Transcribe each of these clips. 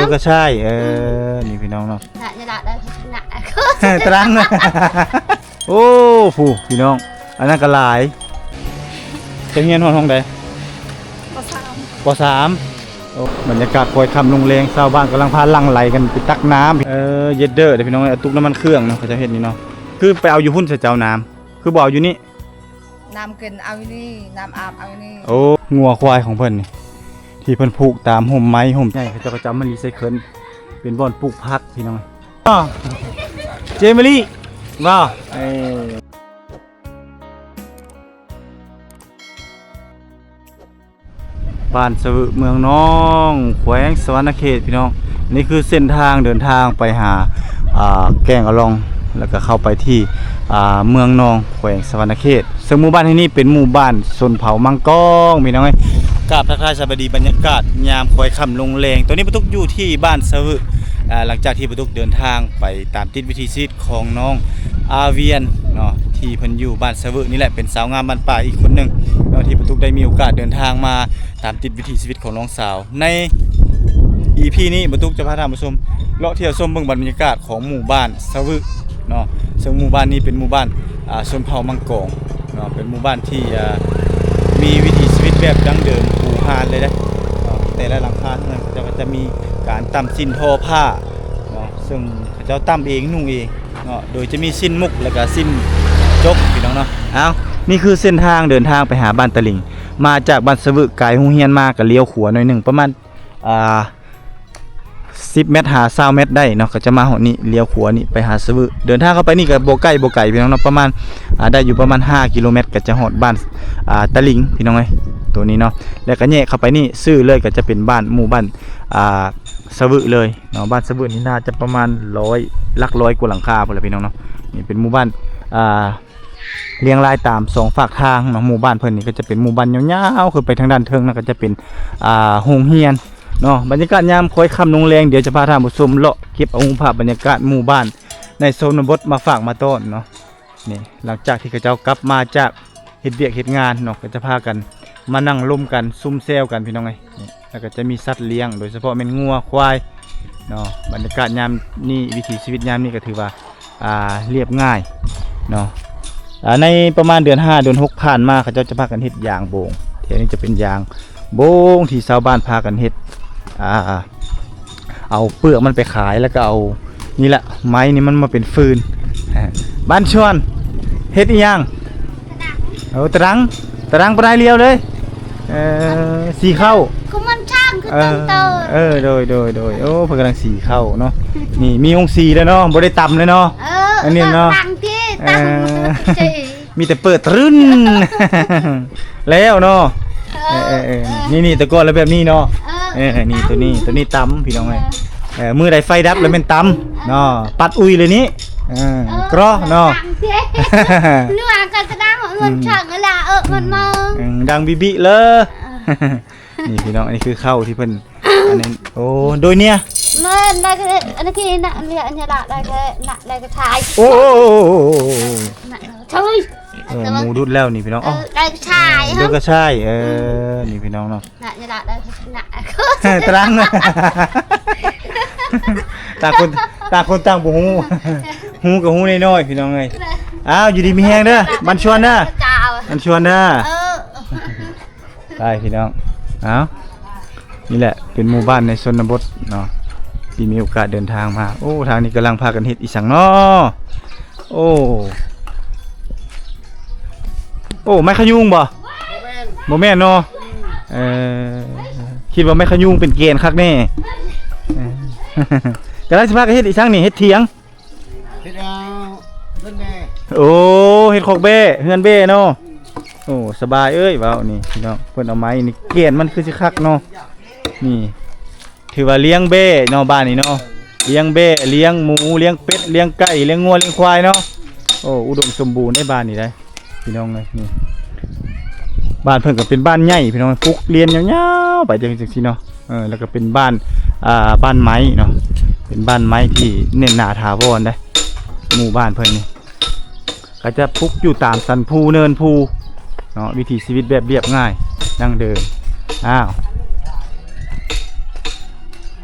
ยวก็ใช่นี่พี่น้องเนาะ น่ะจะได้น่ะ ตรังนะโอ้ผู้พี่น้องอันนั้นก็หลายจะเงียนห้องใดป .3 โอ้บรรยากาศคอยคำลงแรงชาวบ้านกำลังพาลังไหลกันไปตักน้ำเย็ดเด้อเดี๋ยวพี่น้องเอาตุกน้ำมันเครื่องเนาะเขาจะเห็นนี่เนาะคือไปเอาอยู่พุ่นใส่เจ้าน้ำคือบ่เอาอยู่นี่ น้ำกินเอานี่น้ำอาบเอานี่ โอ้งัวควายของเพิ่นนี่ที่เพิ่นผูกตามห่มไม้ห่มใหญ่เขาจะประจำมันรีไซเคิลเป็นบ่อนปลูกผักพี่น้องเจมิลี่ว้าวบ้านสวึเมืองน้องแขวงสวรรณเขตพี่น้องนี่คือเส้นทางเดินทางไปหาแก่งอลองแล้วก็เข้าไปที่เมืองนองแขวงสวรรณเขตซึ่งหมู่บ้านที่นี่เป็นหมู่บ้านชนเผ่ามังกรพี่น้องเอ้ยกราบทักทายสวัสดีบรรยากาศยามคอยค่ำลงแรงตัวนี้ประตุกอยู่ที่บ้านสวึหลังจากที่ประตุกเดินทางไปตามติดวิถีชีวิตของน้องอาเวียนเนาะที่เพิ่นอยู่บ้านสวึนี่แหละเป็นสาวงามบ้านป่าอีกคนหนึ่งเนาะที่ประตุกได้มีโอกาสเดินทางมาตามติดวิถีชีวิตของน้องสาวใน EP นี้ประตุกจะพาท่านผู้ชมเลาะเที่ยวชมเบิ่งบรรยากาศของหมู่บ้านสวึเนาะซึ่งหมู่บ้านนี้เป็นหมู่บ้านชนเผ่ามังกรเนาะเป็นหมู่บ้านที่มีวิถีชีวิตแบบดั้งเดิมปูพานเลยนะแต่ละหลังคาเท่านั้นจะมีการตำสิ้นทอผ้าเนาะซึ่งเขาเจ้าตำเองนุ่งเองเนาะโดยจะมีสิ้นมุกแล้วก็สิ้นจกพี่น้องเนาะนี่คือเส้นทางเดินทางไปหาบ้านตะลิงมาจากบ้านสวึไกลหุงเฮียนมาก็เลี้ยวขวาหน่อยหนึ่งประมาณ10 เมตรหา20 เมตรได้เนาะก็จะมาหอนี่เลี้ยวขวานี่ไปหาสวึเดินทางเข้าไปนี่ก็บ่ไกลพี่น้องเนาะประมาณได้อยู่ประมาณ5 กิโลเมตรก็จะฮอดบ้านตะลิงพี่น้องเอ้ยตัวนี้เนาะแล้วก็แยกเข้าไปนี่ซื้อเลยก็จะเป็นบ้านหมู่บ้านสวึเลยเนาะบ้านสวึนี่น่าจะประมาณ100 หลักร้อยกว่าหลังคาพุ่นล่ะพี่น้องเนาะนี่เป็นหมู่บ้านเรียงรายตาม2ฝั่งทางเนาะหมู่บ้านเพิ่นนี่ก็จะเป็นหมู่บ้านยาวๆขึ้นไปทางด้านเทิงนะก็จะเป็นโรงเรียนเนาะบรรยากาศยามค่อยค่ำลงแรงเดี๋ยวจะพาท่านผู้ชมเลาะเก็บเอาภาพบรรยากาศหมู่บ้านในโซนบทมาฝากมาต้อนเนาะนี่หลังจากที่เขาเจ้ากลับมาจากเฮ็ดเวียกเฮ็ดงานเนาะก็จะพากันมานั่งร่วมกันซุ่มแซวกันพี่น้องเอ้ยนี่แล้วก็จะมีสัตว์เลี้ยงโดยเฉพาะเป็นงัวควายเนาะบรรยากาศยามนี่วิถีชีวิตยามนี่ก็ถือว่าเรียบง่ายเนาะในประมาณเดือน5 เดือน 6ผ่านมาเขาเจ้าจะพากันเฮ็ดยางโบงแถวนี้จะเป็นยางโบงที่ชาวบ้านพากันเฮ็ดเอาเปลือกมันไปขายแล้วก็เอานี่แหละไม้นี่มันมาเป็นฟืนบ้านชวนเฮ็ดอีหยังเอาตรังปลายเลียวเลยสีเข้าก็มันช่างคือตั้งเตอโดยโอ้เพิ่นกำลังสีเข้าเนาะนี่มีองค์สีแล้วเนาะบ่ได้ต่ำเลยเนาะอันนี้เนาะตั้งที่ตั้งมีแต่เปิดตรึ้นแล้วเนาะนี่ตะกอนแล้วแบบนี้เนาะนี่ตัวนี้ตำพี่น้องไงมือใดไฟดับแล้วเป็นตำเนาะปัดอุยเลยนี้กรอเนาะเนื้อกันจะดังมันช่างอะไรมันมาดังบิเลยนี่พี่น้องอันนี้คือข้าวที่เพิ่นอันนี้โอ้โดยเนี่ยมันได้อันนี้คือน่ะเนี่ยอันนี้ได้แค่น่ะได้ก็ชายโอ้ใช่หมูดุดแล้วนี่พี่น้องได้ก็ชายเดี๋ยวก็ใช่นี่พี่น้องเนาะน่ะจะได้น่ะตรังนะต่างคนต่างบ่ฮู้กับฮู้น้อยๆพี่น้องเอ้ยอยู่ดีมีแฮงเด้อมันชวนเด้อมันชวนเด้อได้พี่น้องนี่แหละเป็นหมู่บ้านในชนบทเนาะที่มีโอกาสเดินทางมาโอ้ทางนี้กำลังพากันเฮ็ดอีสังเนาะโอ้ไม้ขยุงบ่แม่นเนาะคิดว่าไม้ขยุงเป็นเกณฑ์คักแน่กำลังสิพากันเฮ็ดอีสังนี่เฮ็ดเถียงเฮ็ดเอาเพิ่นแน่โอ้เฮ็ดคอกเบ้เฮือนเบ้เนาะโอ้สบายเอ้ยว้าวนี่พี่น้องเพิ่นเอาไม้นี่เกณฑ์มันคือสิคักเนาะนี่ถือว่าเลี้ยงเบ้เนาะบ้านนี่เนาะเลี้ยงเบ้เลี้ยงหมูเลี้ยงเป็ดเลี้ยงไก่เลี้ยงงัวเลี้ยงควายเนาะโอ้อุดมสมบูรณ์ในบ้านนี่ได้พี่น้องเลยนี่บ้านเพิ่นก็เป็นบ้านใหญ่พี่น้องปลูกเรียนยาวๆไปจังซี่เนาะแล้วก็เป็นบ้านบ้านไม้เนาะเป็นบ้านไม้ที่เน้นหนาถาวรได้หมู่บ้านเพิ่นนี่ก็จะปลูกอยู่ตามสันภูเนินภูเนาะวิถีชีวิตแบบเรียบง่ายดั้งเดิม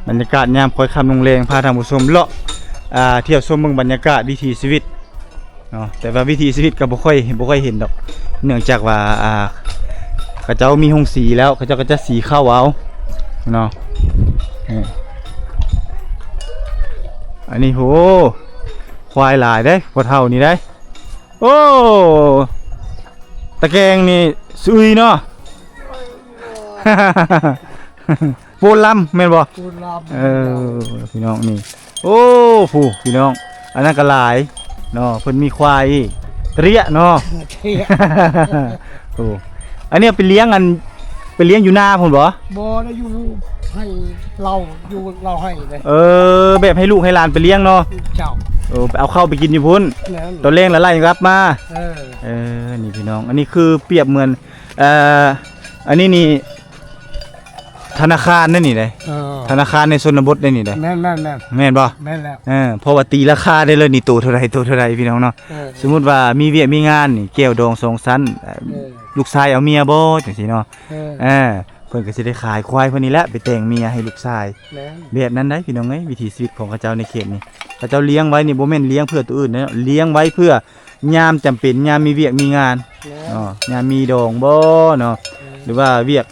บรรยากาศยามค่อยค่ำลงแรงพาท่านผู้ชมเลาะเที่ยวชมเมืองบรรยากาศวิถีชีวิตเนาะแต่ว่าวิถีชีวิตก็บ่ค่อยเห็นดอกเนื่องจากว่าเขาเจ้ามีโรงสีแล้วเขาเจ้าก็จะสีเข้าเอาเนาะอันนี้โหควายหลายได้พอเท่านี้ได้โอ้ตะแกรงนี่ซุยเนาะ โปนลำแม่นบ่ ปูนลำ พี่น้องนี่โอ้ผู้พี่น้องอันนั้นก็หลายเนาะเพิ่นมีควายเตรี้ยเนาะ เที่ย โอ้อันเนี้ยไปเลี้ยงอยู่หน้าพุ่นบ่ บ่ได้อยู่ให้เราอยู่เราให้เลย แบบให้ลูกให้หลานไปเลี้ยงเนาะ เจ้า เอาเข้าไปกินอยู่พุ่น นั่น ตอนแรกแล้วไล่รับมา เออ นี่พี่น้องอันนี้คือเปรียบเหมือนอันนี้นี่ธนาคารนั่นนี่เลย ธนาคารในชนบทได้นี่ได้ แม่น แม่นบ่ แม่นแล้ว เพราะว่าตีราคาได้เลยนี่ตัวเท่าไรพี่น้องเนาะ สมมุติว่ามีเวียกมีงานนี่แก้วดอง2ชั้นลูกชายเอาเมียบ่จังซี่เนาะเพิ่นก็สิได้ขายควายเพิ่นนี่แหละไปแต่งเมียให้ลูกชาย แม่น แบบนั้นได้พี่น้องเอ้ยวิถีชีวิตของเขาเจ้าในเขตนี่เขาเจ้าเลี้ยงไว้นี่บ่แม่นเลี้ยงเพื่อตัวอื่นนะเลี้ยงไว้เพื่อยามจำเป็นยามมีเวียกมีงานยามมีดองบ่เนาะหรือว่าเวียก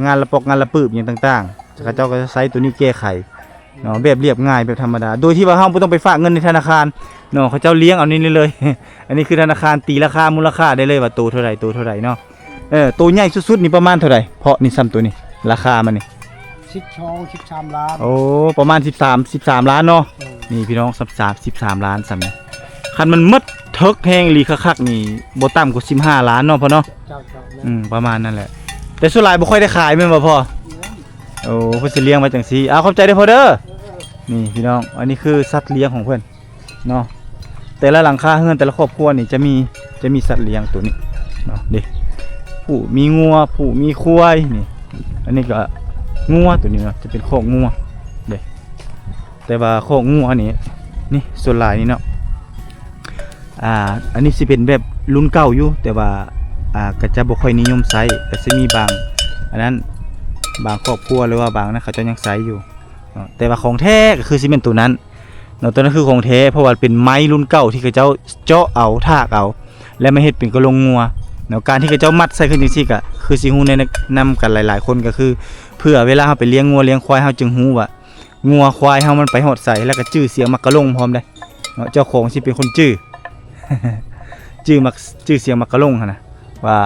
งานละปอกงานละปืบอย่างต่างๆเขาเจ้าก็จะใช้ตัวนี้แก้ไขเนาะแบบเรียบง่ายแบบธรรมดาโดยที่ว่าเฮาบ่ต้องไปฝากเงินในธนาคารเนาะเขาเจ้าเลี้ยงเอานี่เลย อันนี้คือธนาคารตีราคามูลค่าได้เลยว่าตัวเท่าไหร่เนาะตัวใหญ่สุดๆนี่ประมาณเท่าไหร่เพราะนี่ซ้ำตัวนี้ราคามันนี่13 ล้าน โอ้ประมาณ13ล้านเนาะนี่พี่น้อง13ล้านซ้ำนี่คันมันหมดเทิกแพงอีหลีคักๆนี่บ่ต่ำกว่า15ล้านเนาะพ่อเนาะ เจ้าประมาณนั่นแหละแต่ส่วนหลายบ่ค่อยได้ขายแม่นบ่พ่อโอ้เพิ่นสิเลี้ยงไว้จังซี่ขอบใจเด้อพ่อเด้อนี่พี่น้องอันนี้คือสัตว์เลี้ยงของเพิ่นเนาะแต่ละหลังคาเฮือนแต่ละครอบครัวนี่จะมีสัตว์เลี้ยงตัวนี้เนาะเด้ผู้มีงัวผู้มีควายนี่อันนี้ก็งัวตัวนี้เนาะจะเป็นคอกงัวเด้แต่ว่าคอกงัวนี่ส่วนหลายนี่เนาะอันนี้สิเป็นแบบรุ่นเก่าอยู่แต่ว่าก็จะบ่ค่อยนิยมใช้ก็สิมีบางอันนั้นบางครอบครัวหรือว่าบางนะเขาจะยังใช้อยู่แต่ว่าของแท้ก็คือสิเป็นตัวนั้นเนาะตัวนั้นคือของแท้เพราะว่าเป็นไม้รุ่นเก่าที่เขาเจ้าเจาะเอาทากเอาและมาเฮ็ดเป็นกระโหลกงัวเนาะการที่เขาเจ้ามัดใส่ขึ้นจังซี่ก็คือสิฮู้แนะนำกันหลายๆคนก็คือเพื่อเวลาเฮาไปเลี้ยงงัวเลี้ยงควายเฮาจึงฮู้ว่างัวควายเฮามันไปฮอดใส่แล้วก็ชื่อเสียงมักกะลงพร้อมได้เนาะเจ้าของสิเป็นคนชื่อ ชื่อเสียงมักกะลงหั่นน่ะว่า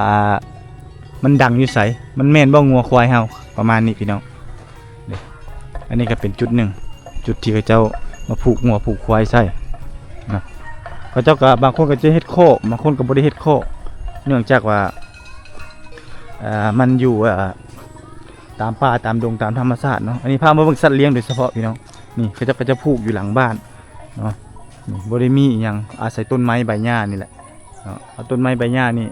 มันดังอยู่ไสมันแม่นบ่งัวควายเฮาประมาณนี้พี่น้องอันนี้ก็เป็นจุดหนึ่งจุดที่เขาเจ้ามาผูกงัวผูกควายใส่นะเขาเจ้าก็บางคนก็จะเฮ็ดโคบางคนก็บ่ได้เฮ็ดโคเนื่องจากว่ามันอยู่ตามป่าตามดงตามธรรมชาติเนาะอันนี้พามาเบิ่งสัตว์เลี้ยงโดยเฉพาะพี่น้องนี่เขาจะผูกอยู่หลังบ้านเนาะนี่บ่ได้มีอีหยังอาศัยต้นไม้ใบหญ้านี่แหละเนาะเอาต้นไม้ใบหญ้านี่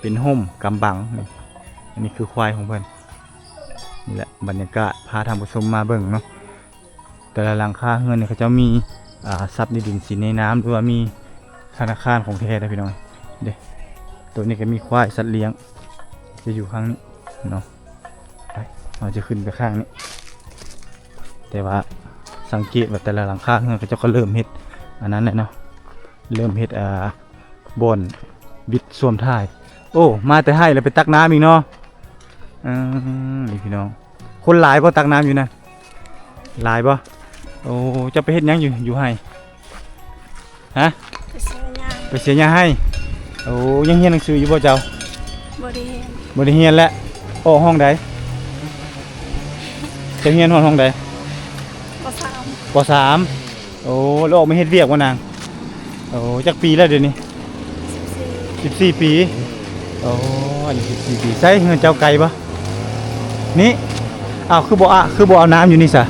เป็นห่มกำบังนี่อันนี้คือควายของเพิ่นนี่แหละบรรยากาศพาท่านผู้ชมมาเบิ่งเนาะแต่ละหลังคาเฮือนเนี่ยเขาจะมีทรัพย์ในดินสินในน้ำหรือว่ามีธนาคารของแท้ได้พี่น้องเด้ตัวนี้ก็มีควายสัตว์เลี้ยงจะอยู่ข้างนี้เนาะไปเราจะขึ้นไปข้างนี้แต่ว่าสังเกตว่าแต่ละหลังคาเฮือนเขาจะก็เริ่มเฮ็ดอันนั้นแหละเนาะเริ่มเฮ็ดบอนวิดส่วมท้ายโอ้มาแต่ให้แล้วไปตักน้ำอีกเนาะนี่พี่น้องคนหลายบ่ตักน้ำอยู่นะหลายบ่โอ้จะไปเฮ็ดหยังอยู่ให้ฮะไปเสียหยังให้โอ้ยังเรียนหนังสืออยู่บ่เจ้าบ่ได้เรียนแล้วโอ้ห้องใดจะเรียนห้องใดป.3 โอ้แล้วออกมาเฮ็ดเวียกบ่นางโอ้จักปีแล้วเดี๋ยวนี้14 ปีโอ้อันนี้14 ปีใส่เงินเจ้าไก่บ่นี่อ้าวคือบ่เอาน้ำอยู่นี่ซะ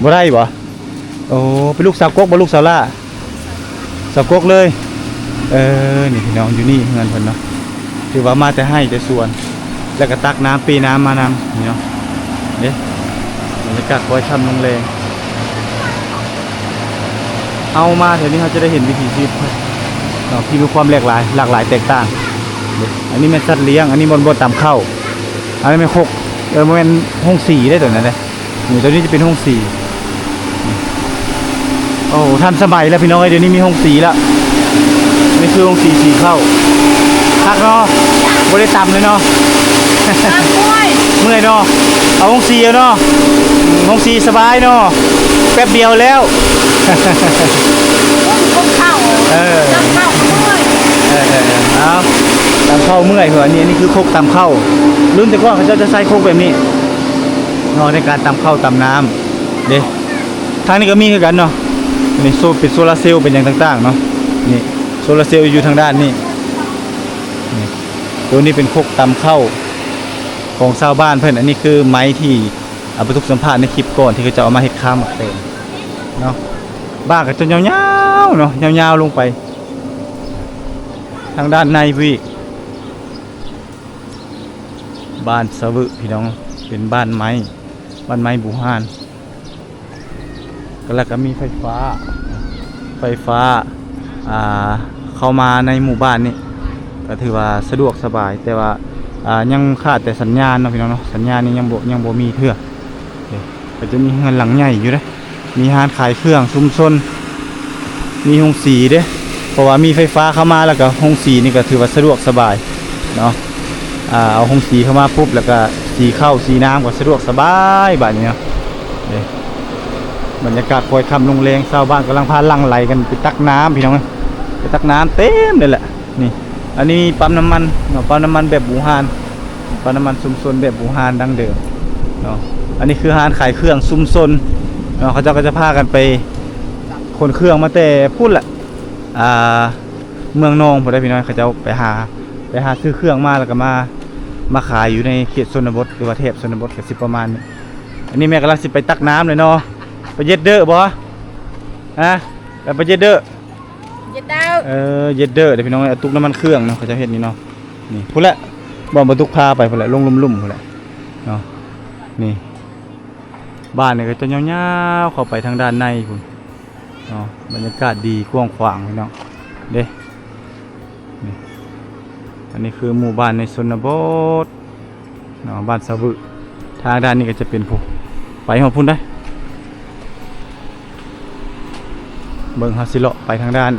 บ่ได้บ่โอ้เป็นลูกสาวกกบ่ลูกสาวล่าสาวกกเลยนี่พี่น้องอยู่นี่เงินเพิ่นเนาะถือว่ามาแต่ให้แต่ส่วนแล้วก็ตักน้ำปีน้ำมานำนี่เนาะเด้บรรยากาศคอยช่ำลงแรงเอามาแถวนี้เขาจะได้เห็นวิถีชีวิตที่มีความหลากหลายแตกต่างอันนี้เป็นสัตว์เลี้ยงอันนี้บนตามเข้าอันนี้เป็นคก มันเป็นห้อง4ได้ตัวนั้นเลยนี่ตัวนี้จะเป็นห้อง4โอ้ทันสมัยแล้วพี่น้องเดี๋ยวนี้มีห้อง4แล้วนี่คือห้อง4 4เข้าคักเนาะบ่ได้ต่ำเลยเนาะ เมื่อยเนาะเอาห้อง4เอาเนาะห้อง4สบายเนาะแป๊บเดียวแล้ว คนเข้า จำเข้าเมื่อยเอาตำเข้าเมื่อยเหรออันนี้คือโคกตำเข้ารุ่นแต่ก่อนเขาจะใช้โคกแบบนี้เนาะในการตำเข้าตำน้ำเด้ทางนี้ก็มีคือกันเนาะนี่เป็นโซลาร์เซลล์เป็นอย่างต่างๆเนาะนี่โซลาร์เซลล์อยู่ทางด้านนี้นี่ตัวนี้เป็นโคกตำเข้าของชาวบ้านเพื่อนอันนี้คือไม้ที่เอาไปทุกสัมภาษณ์ในคลิปก่อนที่เขาจะเอามาเฮ็ดข้าวหมักเตงเนาะบ้านก็จะยาวๆเนาะยาวๆลงไปทางด้านในพี่บ้านสะวึพี่น้องเป็นบ้านไม้บูฮานก็แล้วก็มีไฟฟ้าเข้ามาในหมู่บ้านนี่ก็ถือว่าสะดวกสบายแต่ว่ายังขาดแต่สัญญาณเนาะพี่น้องเนาะสัญญาณนี่ยังบ่มีเทื่อก็จะมีเงินหลังใหญ่อยู่เด้มีร้านขายเครื่องชุมชนมีโรงสีเด้เพราะว่ามีไฟฟ้าเข้ามาแล้วก็โรงสีนี่ก็ถือว่าสะดวกสบายเนาะเอาโรงสีเข้ามาปุ๊บแล้วก็สีเข้าสีน้ำก็สะดวกสบายแบบนี้เนาะบรรยากาศคอยคำลงแรงชาวบ้านกำลังพาลังไหลกันไปตักน้ำพี่น้องไปตักน้ำเต็มเลยแหละนี่อันนี้ปั๊มน้ำมันเนาะปั๊มน้ำมันแบบบูฮานปั๊มน้ำมันชุมชนแบบบูฮานดั้งเดิมเนาะอันนี้คือร้านขายเครื่องชุมชนเนาะเขาก็จะพากันไปขนเครื่องมาแต่พูดแหละเมืองนองพอได้พี่น้อยเขาจะไปหาซื้อเครื่องมาแล้วก็มาขายอยู่ในเขตชนบทหรือว่าเทพชนบทก็สิประมาณนี้อันนี้แม่กำลังสิไปตักน้ำเลยเนาะไปเย็ดเด้อบ่ไปเย็ดเด้อเย็ดเด้อเดี๋ยวพี่น้องเอาตุกน้ำมันเครื่องเนาะเขาจะเฮ็ดนี่เนาะนี่พูดละบ่มาตุกพาไปพูดละลงลุ่มๆพูดละเนาะนี่บ้านนี่ก็จะยาวๆเข้าไปทางด้านในพุ่นเนาะบรรยากาศดีกว้างขวางพี่น้องเด้นี่อันนี้คือหมู่บ้านในชนบทเนาะบ้านสะวึทางด้านนี้ก็จะเป็นผู้ไปหอพุ่นได้เบิ่งเฮาสิเลาะไปทางด้าน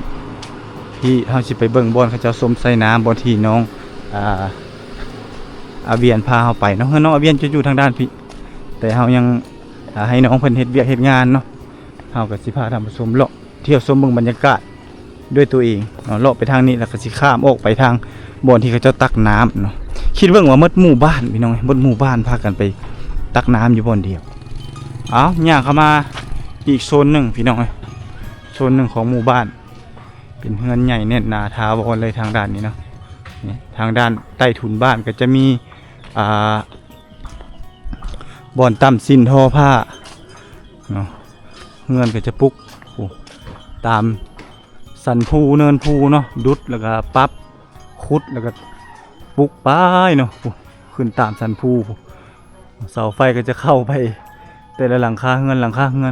ที่เฮาสิไปเบิ่งบ่อนเขาเจ้าสมใส่น้ำบ่อนที่น้องอาเบียนพาเฮาไปเนาะน้องอาเบียนจะอยู่ทางด้านพี่แต่เฮายังให้น้องเพิ่นเฮ็ดเวียกเฮ็ดงานเนาะเฮาก็สิพาท่านผู้ชมเลาะเที่ยวชมเบิ่งบรรยากาศด้วยตัวเองเนาะเลาะไปทางนี้แล้วก็สิข้ามออกไปทางบ่อนที่เขาเจ้าตักน้ำเนาะคิดเบิ่งว่าหมดหมู่บ้านพี่น้องหมดหมู่บ้านพากันไปตักน้ำอยู่บ่อนเดียวย่างเข้ามาอีกโซนหนึ่งพี่น้องโซนหนึ่งของหมู่บ้านเป็นเฮือนใหญ่แน่นหนาถาวรเลยทางด้านนี้เนาะนี่ทางด้านใต้ถุนบ้านก็จะมีบ่อนตั้มสินทอผ้าเนาะเฮือนก็จะปุกตามสันภูเนินภูเนาะดุดแล้วก็ปั๊บคุดแล้วก็ปุกป้ายเนาะขึ้นตามสันภูเสาไฟก็จะเข้าไปแต่ละหลังคาเฮือ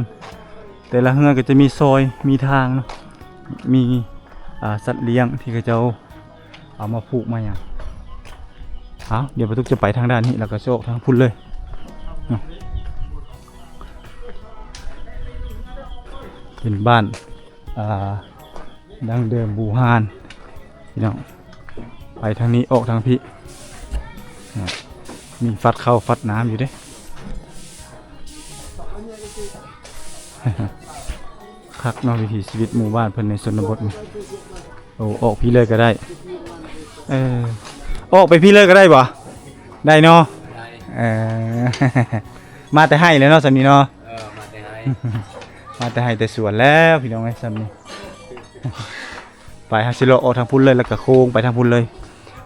นแต่ละเฮือนก็จะมีซอยมีทางเนาะมีสัตว์เลี้ยงที่เขาจะเอามาผูกมาอย่างเดี๋ยวประตูจะไปทางด้านนี้แล้วก็โชคทางพุ่นเลยเป็นบ้านดั้งเดิมบูฮานพี่น้องไปทางนี้ออกทางพี่มีฟัดเข้าฟัดน้ำอยู่เด้ คักเนาะวิถีชีวิตหมู่บ้านเพิ่นในชนบทออกพี่เลยก็ได้ออกไปพี่เลยก็ได้บ่ได้เนาะมาแต่ให้เลยเนาะสำนี้เนาะมาแต่ให้แต่สวนแล้วพี่น้องไอ้สำนี้ไปฮาซิโลออกทางพุ่นเลยแล้วก็โค้งไปทางพุ่นเลย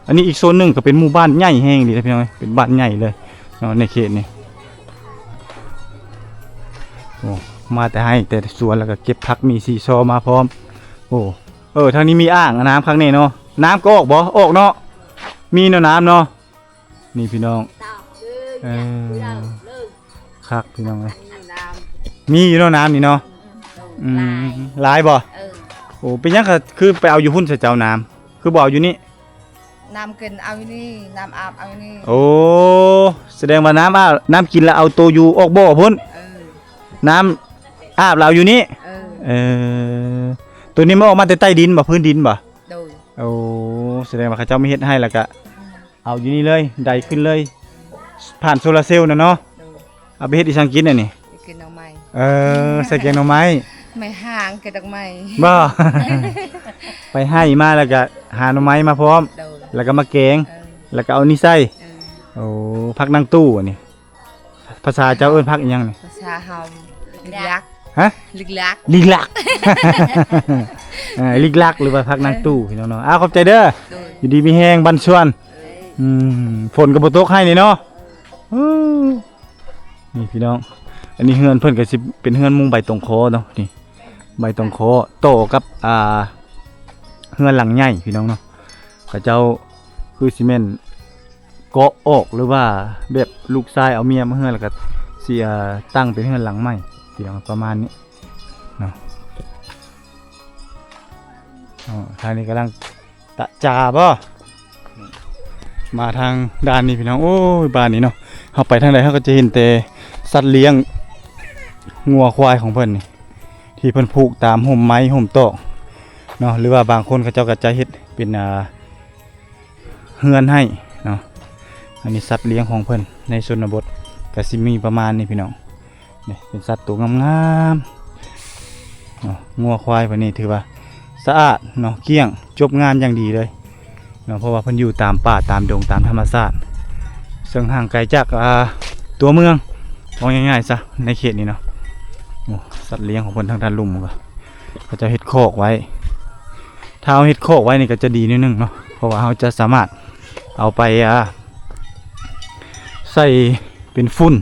อันนี้อีกโซนหนึ่งก็เป็นหมู่บ้านใหญ่แห้งดีนะพี่น้องเป็นบ้านใหญ่เลยเนาะในเขตนี้มาแต่ให้แต่สวนแล้วก็เก็บผักมีซีซอมาพร้อมทางนี้มีอ่างน้ำข้างนี้เนาะน้ำก็ออกบ่ออกเนาะมีเนาะน้ำเนาะนี่พี่น้องคักพี่น้องเลยมีอยู่เนาะน้ำนี่เนาะหลายบ่เป็นยังคือไปเอาอยู่พุ่นใส่เจ้าน้ำคือบ่เอาอยู่นี่ น้ำกินเอาอยู่นี่น้ำอาบเอาอยู่นี่ โอ้แสดงว่าน้ำอาบน้ำกินแล้วเอาตัวอยู่ออกบ่อพุ่น เออ น้ำอาบเราอยู่นี่ เออ เออตัวนี้มันออกมาแต่ใต้ดินบ่พื้นดินบ่ โดย โอ้แสดงว่าเขาเจ้าไม่เฮ็ดให้แล้วก็เอาอยู่นี่เลยได้ขึ้นเลย ผ่านโซลาร์เซลล์นะเนาะ โดย เอาไปเฮ็ดอีสังกินน่ะนี่ ไปกินเอาไม้ ใส่แกงหน่อไม้ ไม่ห่างกินดอกไม้ บ่ ไปให้มาแล้วก็หาหน่อไม้มาพร้อม โดย แล้วก็มาแกง เออ แล้วก็เอานี่ใส่ เออ โอ้พักนั่งตู้อันนี้ภาษาเจ้าเอิ้นพักอีหยังนี่ ภาษาเฮาลึกลัก ฮะ ลึกลัก ลิกลัก ลิกลักหรือว่าพักนั่งตู้พี่น้องๆขอบใจเด้อ โดย อยู่ดีมีแฮงบันชวนฝนก็บ่ตกให้นี่เนาะนี่พี่น้องอันนี้เฮือนเพิ่นก็สิเป็นเฮือนมุงใบตองโคเนาะนี่ใบตองโคโตกับเฮือนหลังใหญ่พี่น้องเนาะเขาเจ้าคือซีเมนต์เกาะออกหรือว่าแบบลูกชายเอาเมียมาเฮือนแล้วก็สิตั้งเป็นเฮือนหลังใหม่พี่น้องประมาณนี้เนาะทางนี้กำลังตะจาบ่มาทางด้านนี้พี่น้องโอ้ยบ้านนี้เนาะเฮาไปทางใดเฮาก็จะเห็นแต่สัตว์เลี้ยงงัวควายของเพิ่นนี่ที่เพิ่นผูกตามห่มไม้ห่มตอกเนาะหรือว่าบางคนเขาเจ้าก็จะเฮ็ดเป็นเฮือนให้เนาะอันนี้สัตว์เลี้ยงของเพิ่นในชนบทก็สิมีประมาณนี้พี่น้องนี่เป็นสัตว์ตัวงามๆเนาะงัวควายเพิ่นนี่ถือว่าสะอาดเนาะเกลี้ยงจบงานอย่างดีเลยเนาะเพราะว่าเพิ่นอยู่ตามป่าตามดงตามธรรมชาติซึ่งห่างไกลจากตัวเมืองเอาง่ายๆซะในเขตนี้เนาะโอ้สัตว์เลี้ยงของเพิ่นทางด้านลุ่มก็เขาจะเฮ็ดคอกไว้ถ้าเอาเฮ็ดคอกไว้นี่ก็จะดีนิดนึงเนาะเพราะว่าเขาจะสามารถเอาไปใส่เป็นฝุ่น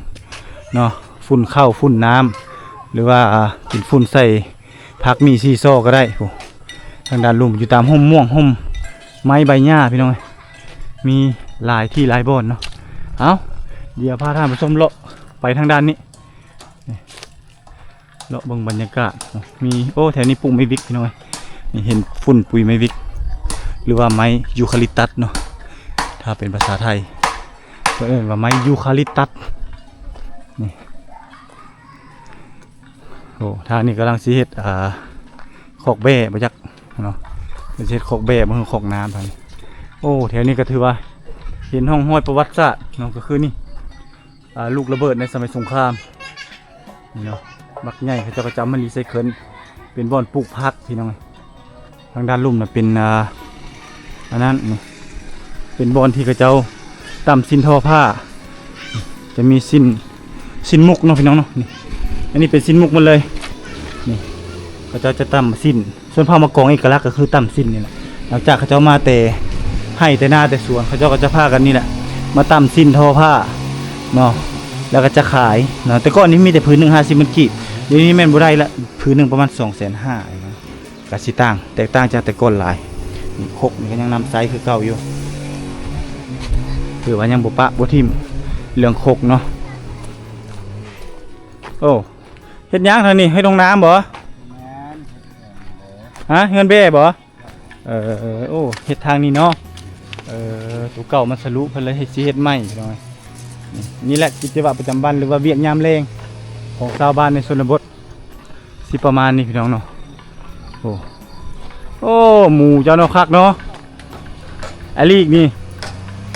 เนาะฝุ่นข้าวฝุ่นน้ำหรือว่าเป็นฝุ่นใส่ผักมีซีโซ่ก็ได้โอ้ทางด้านลุ่มอยู่ตามห่มม่วงห่มไม้ใบหญ้าพี่น้องมีหลายที่หลายบ่อนเนาะเอาเดี๋ยวพาท่านผู้ชมเลาะไปทางด้านนี้เลาะเบิ่งบรรยากาศมีโอ้แถวนี้ปลูกไม้วิกพี่น้องนี่เห็นฝุ่นปุ๋ยไม้วิกหรือว่าไม้ยูคาลิปตัสเนาะถ้าเป็นภาษาไทยก็เรียกว่าไม้ยูคาลิปตัสนี่โอ้ทางนี้กำลังสิเฮ็ดคอกแบ่บ่จักเนาะเป็นเฮ็ดคอกแบ่บ่คือคอกน้ำทางนี้โอ้แถวนี้ก็ถือว่าเห็นห้องห้อยประวัติศาสตร์เนาะก็คือนี่ลูกระเบิดในสมัยสงครามนี่เนาะบักใหญ่เขาจะประจำมันรีไซเคิลเป็นบ่อนปลูกผักพี่น้องทางด้านลุ่มน่ะเป็นอันนั้นนี่เป็นบ่อนที่เขาเจ้าตำสิ้นทอผ้าจะมีสิ้นมุกเนาะพี่น้องเนาะนี่อันนี้เป็นสิ้นมุกหมดเลยนี่เขาเจ้าจะตำสิ้นส่วนผ้ามากองเอกลักษณ์ก็คือตำสิ้นนี่แหละหลังจากเขาเจ้ามาแต่ให้แต่หน้าแต่สวนเขาเจ้าก็จะพากันนี่แหละมาตำสิ้นทอผ้าเนาะแล้วก็จะขายเนาะแต่ก่อนนี้มีแต่พื้นหนึ่ง50 มันกีบเดี๋ยวนี้แม่นบ่ได้ละพื้นหนึ่งประมาณ250,000นะกะสิต่างแตกต่างจากแต่ก่อนหลายนี่คกนี่ก็ยังนำไซส์คือเก่าอยู่คือว่ายังบ่ปะบ่ทิ่มเรื่องคกเนาะโอ้เฮ็ดหยังทางนี้ให้ลงน้ำบ่ฮะเงินเบ้บ่โอ้เฮ็ดทางนี้เนาะตัวเก่ามันสรุเพิ่นเลยเฮ็ดสิเฮ็ดใหม่พี่น้องนี่แหละกิจวัตรประจำวันหรือว่าเวียกยามแลงของชาวบ้านในชนบทสิประมาณนี้พี่น้องเนาะโอ้หมูเจ้าเนาะคักเนาะไอ้ลีกนี่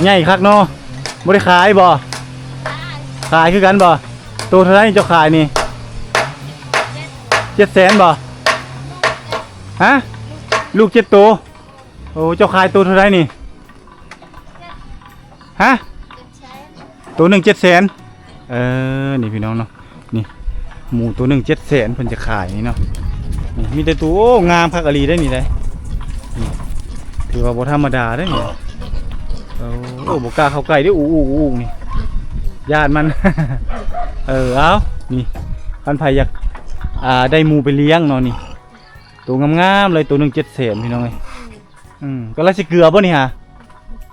ใหญ่คักเนาะบ่ได้ขายบ่ขายคือกันบ่ตัวเท่าไหร่เจ้าขายนี่700,000บ่ฮะลูก7ตัวโอ้เจ้าขายตัวเท่าไหร่นี่ฮะตัวหนึ่ง700,000นี่พี่น้องเนาะนี่หมูตัวหนึ่ง700,000เพิ่นจะขายนี่เนาะนี่มีแต่ตัวโอ้งามคักอลีได้นี่ได้นี่ถือว่าบ่ธรรมดาได้นี่โอ้บ่กล้าเข้าใกล้เด้ออู้นี่ญาติมัน เอานี่คันไผอยากได้หมูไปเลี้ยงเนาะนี่ตัวงามๆเลยตัวหนึ่ง700,000พี่น้องเอ้ยก็ละสิเกลือบ่นี่ฮะ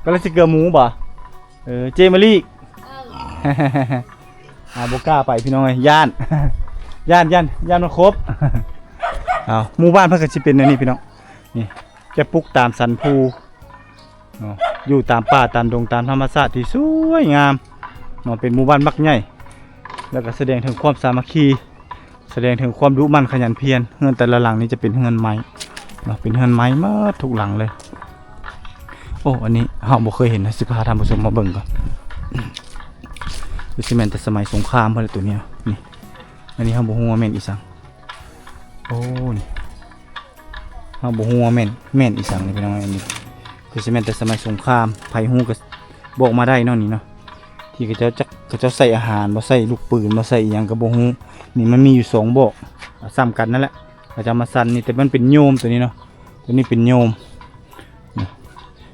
ก็ละสิเกลือหมูบ่เจมารีบกล้าไปพี่น้องย่าน ย่านมันครบ หมู่บ้านเพิ่นก็สิเป็นอันนี้พี่น้องนี่จะปลูกตามสันภู อยู่ตามป่าตามดงตามธรรมชาติที่สวยงามเนาะเป็นหมู่บ้านมักใหญ่แล้วก็แสดงถึงความสามัคคีแสดงถึงความดุมั่นขยันเพียรเฮือนแต่ละหลังนี้จะเป็นเฮือนไม้เนาะเป็นเฮือนไม้หมดทุกหลังเลยโอ้อันนี้เฮาบ่เคยเห็นนะสิพาท่านผู้ชมมาเบิ่งก่อนดูสิแม่นแต่สมัยสงครามเพิ่นตัวเนี้ยนี่อันนี้เฮาบ่ฮู้ว่าแม่นอีสังโอ้นี่เฮาบ่ฮู้ว่าแม่นอีสังนี่พี่น้องอันนี้คือสิแม่นแต่สมัยสงครามไผฮู้ก็บอกมาได้เนาะนี่เนาะที่เขาเจ้าใส่อาหารบ่ใส่ลูกปืนบ่ใส่อีหยังก็บ่ฮู้นี่มันมีอยู่2บอกซ้ำกันนั่นแหละเขาจะมาสั่นนี่แต่มันเป็นโยมตัวนี้เนาะตัวนี้เป็นโยมนี่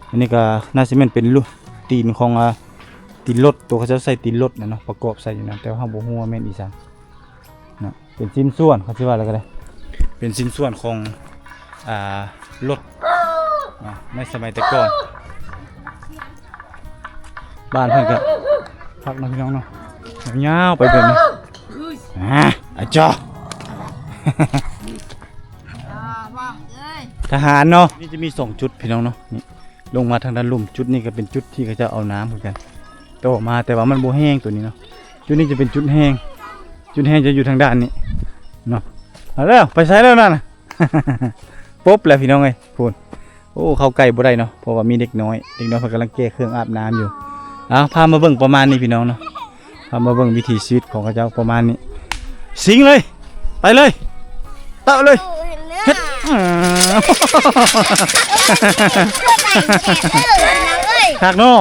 อันนี้ก็น่าสิแม่นเป็นลูกตีนของตีนรถตัวเขาจะใส่ตีนรถนะเนาะประกอบใส่อยู่นะแต่ว่าเฮาบ่ฮู้ว่าแม่นอีสังเนาะเป็นชิ้นส่วนเขาสิว่าอะไรก็ได้เป็นชิ้นส่วนของรถในสมัยแต่ก่อนบ้านเพิ่นก็พักนะพี่น้องเนาะยาวไปแบบนี้อาจอ ทหารเนาะนี่จะมี2จุดพี่น้องเนาะนี่ลงมาทางด้านลุ่มจุดนี้ก็เป็นจุดที่เขาจะเอาน้ำเหมือนกันโตออกมาแต่ว่ามันโบแห้งตัวนี้เนาะจุดนี้จะเป็นจุดแห้งจะอยู่ทางด้านนี้เนาะเอาแล้วไปใช้แล้วนั่น ปุ๊บแล้วพี่น้องเอ้ยพูนโอ้เข้าใกล้บ่ได้เนาะเพราะว่ามีเด็กน้อยเพิ่นกำลังแก้เครื่องอาบน้ำอยู่พามาเบิ่งประมาณนี้พี่น้องเนาะพามาเบิ่งวิถีชีวิตของเขาเจ้าประมาณนี้สิงเลยไปเลยเตะเลยเฮ็ดหักโน่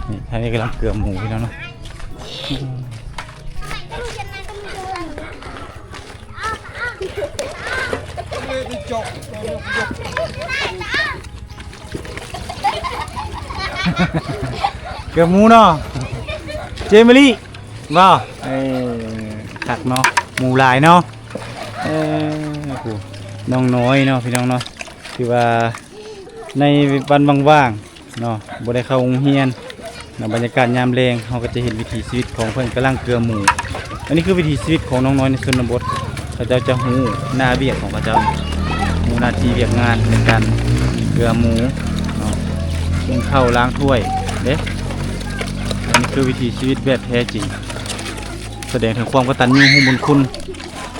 นี่ท่านนี้กำลังเกลือหมูพี่น้องเนาะเกลือหมูเนาะเจมิลี่ว่าหักเนาะหมูลายเนาะน้องน้อยเนาะพี่น้องเนาะที่ว่าในวันว่างๆเนาะบ่ได้เข้าโรงเรียนบรรยากาศยามแรงเราก็จะเห็นวิถีชีวิตของเพิ่นกำลังเกลือหมูอันนี้คือวิถีชีวิตของน้องน้อยในชนบทเขาเจ้าจะหูหน้าเวียกของเขาเจ้าหูหน้าที่เวียกงานในการเกลือหมูหุงข้าวล้างถ้วยเด้อันนี้คือวิถีชีวิตแบบแท้จริงแสดงถึงความกตัญญูรู้บุญคุณ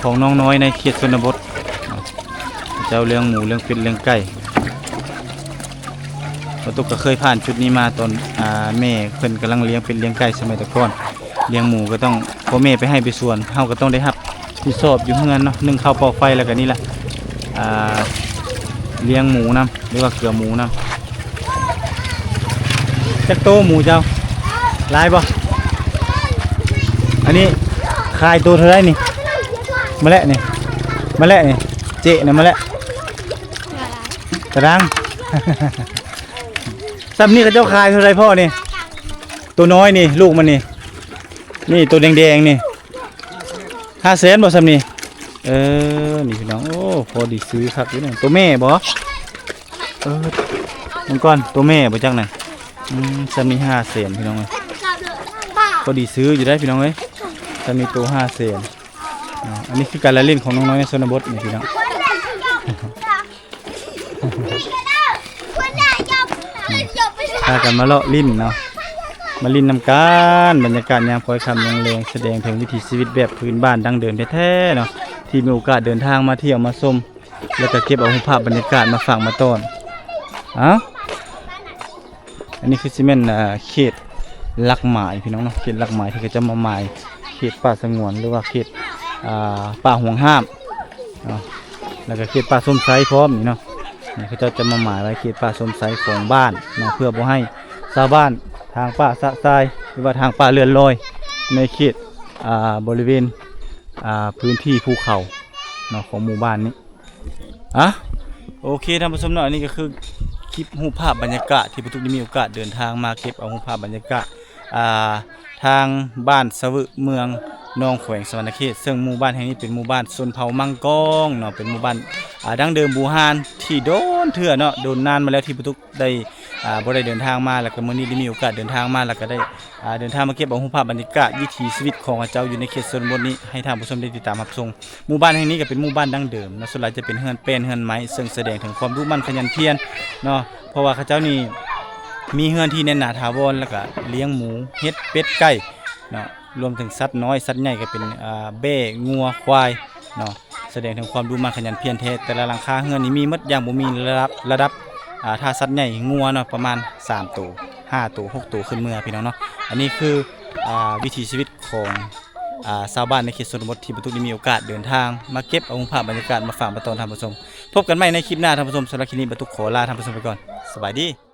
ของน้องน้อยในเขตชนบทเจ้าเลี้ยงหมูเลี้ยงเป็ดเลี้ยงไก่เราตุกก็เคยผ่านจุดนี้มาตอนแม่เพิ่นกำลังเลี้ยงเป็ดเลี้ยงไก่สมัยแต่ก่อนเลี้ยงหมูก็ต้องพ่อแม่ไปให้ไปส่วนเฮาก็ต้องได้รับผิดชอบอยู่เฮือนเนาะนึ่งข้าวเป่าไฟแล้วก็นี่แหละเลี้ยงหมูน้ำหรือว่าเกลือหมูน้ำจักโตหมูเจ้าลายบ่อันนี้ขายตัวเท่าไรนี่มาแล้วนี่เจ๊เนี่ยมาแล้วกระดัง ซ้ำนี่ก็เจ้าขายเท่าไรพ่อนี่ตัวน้อยนี่ลูกมันนี่ตัวแดงๆนี่500,000บ่ซ้ำนี่นี่พี่น้องโอ้พอดีซื้อครับนี่ตัวแม่บ่มันก่อนตัวแม่บ่จังนั่นซ้ำนี่500,000พี่น้องเอ้ยพอดีซื้ออยู่ได้พี่น้องเอ้ยซ้ำนี่ตัว500,000อันนี้คือการละเล่นของน้องๆในชนบทนี่พี่น้องพากันมาเลาะลิ้นเนาะมาลิ้นนำกันบรรยากาศยามพลอยคำยังแรงแสดงถึงวิถีชีวิตแบบพื้นบ้านดั้งเดิมแท้ๆเนาะที่มีโอกาสเดินทางมาเที่ยวมาชมแล้วก็เก็บเอาภาพบรรยากาศมาฝากมาต้อนอันนี้คือซีเมนต์เขตลักหมายพี่น้องเนาะเขตลักหมายที่เขาจะมาหมายเขตป่าสงวนหรือว่าเขตป่าห่วงห้ามเนาะแล้วก็เขตป่าส้มไซพร้อมนี่เนาะเขาจะมาหมายไว้เขตป่าส้มไซของบ้านเนาะเพื่อบ่ให้ชาวบ้านทางป่าสะทรายหรือว่าทางป่าเลื่อนลอยในเขตบริเวณพื้นที่ภูเขาเนาะของหมู่บ้านนี้โอเคท่านผู้ชมเนาะอันนี้ก็คือคลิปรูปภาพบรรยากาศที่พวกทุกได้มีโอกาสเดินทางมาเก็บเอารูปภาพบรรยากาศทางบ้านสวึเมืองนองแขวงสวรรณเขตซึ่งหมู่บ้านแห่งนี้เป็นหมู่บ้านชนเผ่ามังกรเนาะเป็นหมู่บ้านดั้งเดิมบูฮานที่โดนเถื่อเนาะโดนนานมาแล้วที่พวกทุกได้ บ่ได้เดินทางมาแล้วก็มื้อนี้ได้มีโอกาสเดินทางมาแล้วก็ได้เดินทางมาเก็บเอารูปภาพบรรยากาศวิถีชีวิตของเจ้าอยู่ในเขตชนบทนี้ให้ท่านผู้ชมได้ติดตามรับชมหมู่บ้านแห่งนี้ก็เป็นหมู่บ้านดั้งเดิมนะส่วนใหญ่จะเป็นเฮือนเป็นเฮือนไม้ซึ่งแสดงถึงความมุ่งมั่นขยันเพียรเนาะเพราะว่าเขาเจ้านี่มีเฮือนที่แน่นหนาถาวรแล้วก็เลี้ยงหมูเฮ็ดเป็ดไก่เนาะรวมถึงสัตว์น้อยสัตว์ใหญ่ก็เป็นแบ้งัวควายเนาะแสดงถึงความมุ่งมั่นขยันเพียรแท้แต่ละหลังคาเฮือนนี่มีหมดอย่างบ่มีระดับถ้าสัตว์ใหญ่งัวเนาะประมาณ3ตัว5ตัว6ตัวขึ้นเมื่อพี่น้องเนาะอันนี้คือวิถีชีวิตของชาวบ้านในเขตชนบทที่บรรทุกได้มีโอกาสเดินทางมาเก็บเอาภาพบรรยากาศมาฝากมาตอนท่านผู้ชมพบกันใหม่ในคลิปหน้าท่านผู้ชมสำหรับคลิปนี้บรรทุกขอลาท่านผู้ชมไปก่อนสบายดี